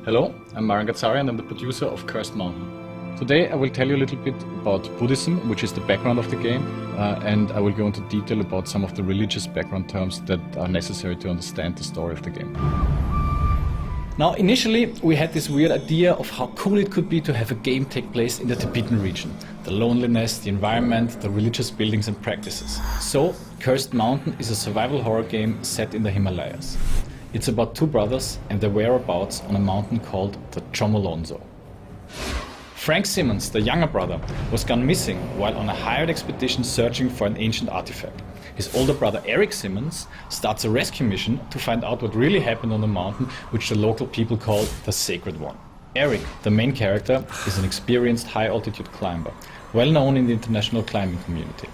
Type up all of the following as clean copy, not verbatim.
Hello, I'm Maran Gazzari and I'm the producer of Cursed Mountain. Today I will tell you a little bit about Buddhism, which is the background of the game, and I will go into detail about some of the religious background terms that are necessary to understand the story of the game. Now, initially we had this weird idea of how cool it could be to have a game take place in the Tibetan region. The loneliness, the environment, the religious buildings and practices. So, Cursed Mountain is a survival horror game set in the Himalayas. It's about two brothers and their whereabouts on a mountain called the Chomolonzo. Frank Simmons, the younger brother, was gone missing while on a hired expedition searching for an ancient artifact. His older brother Eric Simmons starts a rescue mission to find out what really happened on the mountain, which the local people call the Sacred One. Eric, the main character, is an experienced high-altitude climber, well known in the international climbing community.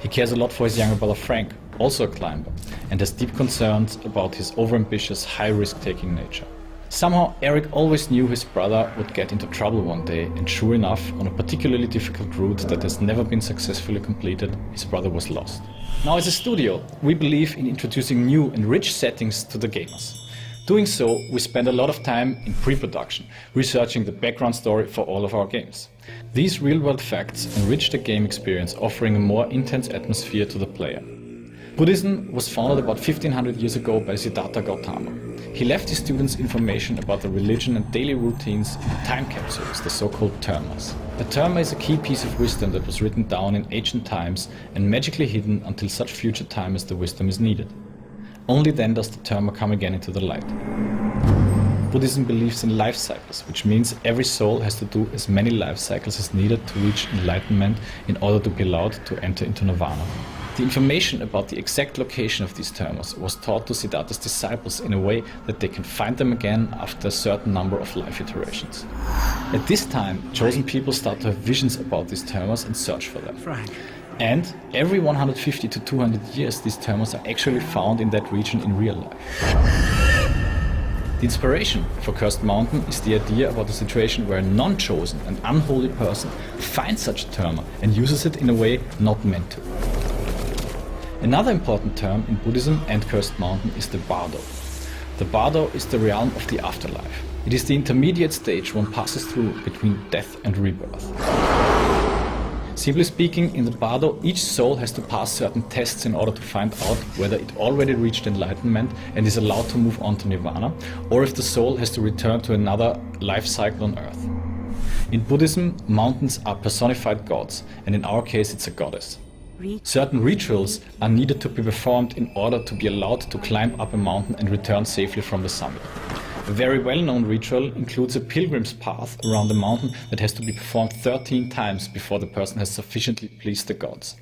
He cares a lot for his younger brother Frank, also a climber, and has deep concerns about his overambitious, high-risk-taking nature. Somehow, Eric always knew his brother would get into trouble one day, and sure enough, on a particularly difficult route that has never been successfully completed, his brother was lost. Now, as a studio, we believe in introducing new and rich settings to the gamers. Doing so, we spend a lot of time in pre-production, researching the background story for all of our games. These real-world facts enrich the game experience, offering a more intense atmosphere to the player. Buddhism was founded about 1500 years ago by Siddhartha Gautama. He left his students information about the religion and daily routines in time capsules, the so-called dharmas. A dharma is a key piece of wisdom that was written down in ancient times and magically hidden until such future time as the wisdom is needed. Only then does the dharma come again into the light. Buddhism believes in life cycles, which means every soul has to do as many life cycles as needed to reach enlightenment in order to be allowed to enter into nirvana. The information about the exact location of these dharmas was taught to Siddhartha's disciples in a way that they can find them again after a certain number of life iterations. At this time, chosen people start to have visions about these dharmas and search for them. And every 150 to 200 years, these dharmas are actually found in that region in real life. The inspiration for Cursed Mountain is the idea about a situation where a non-chosen and unholy person finds such a dharma and uses it in a way not meant to. Another important term in Buddhism and Cursed Mountain is the bardo. The bardo is the realm of the afterlife. It is the intermediate stage one passes through between death and rebirth. Simply speaking, in the bardo, each soul has to pass certain tests in order to find out whether it already reached enlightenment and is allowed to move on to nirvana, or if the soul has to return to another life cycle on earth. In Buddhism, mountains are personified gods, and in our case it's a goddess. Certain rituals are needed to be performed in order to be allowed to climb up a mountain and return safely from the summit. A very well-known ritual includes a pilgrim's path around the mountain that has to be performed 13 times before the person has sufficiently pleased the gods.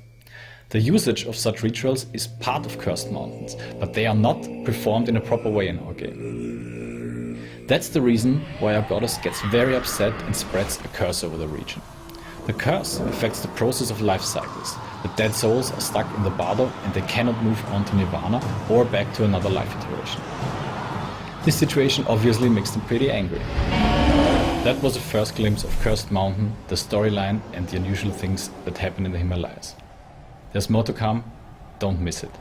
The usage of such rituals is part of Cursed Mountains, but they are not performed in a proper way in our game. That's the reason why our goddess gets very upset and spreads a curse over the region. The curse affects the process of life cycles. The dead souls are stuck in the bardo and they cannot move on to nirvana or back to another life iteration. This situation obviously makes them pretty angry. That was a first glimpse of Cursed Mountain, the storyline and the unusual things that happen in the Himalayas. There's more to come, don't miss it.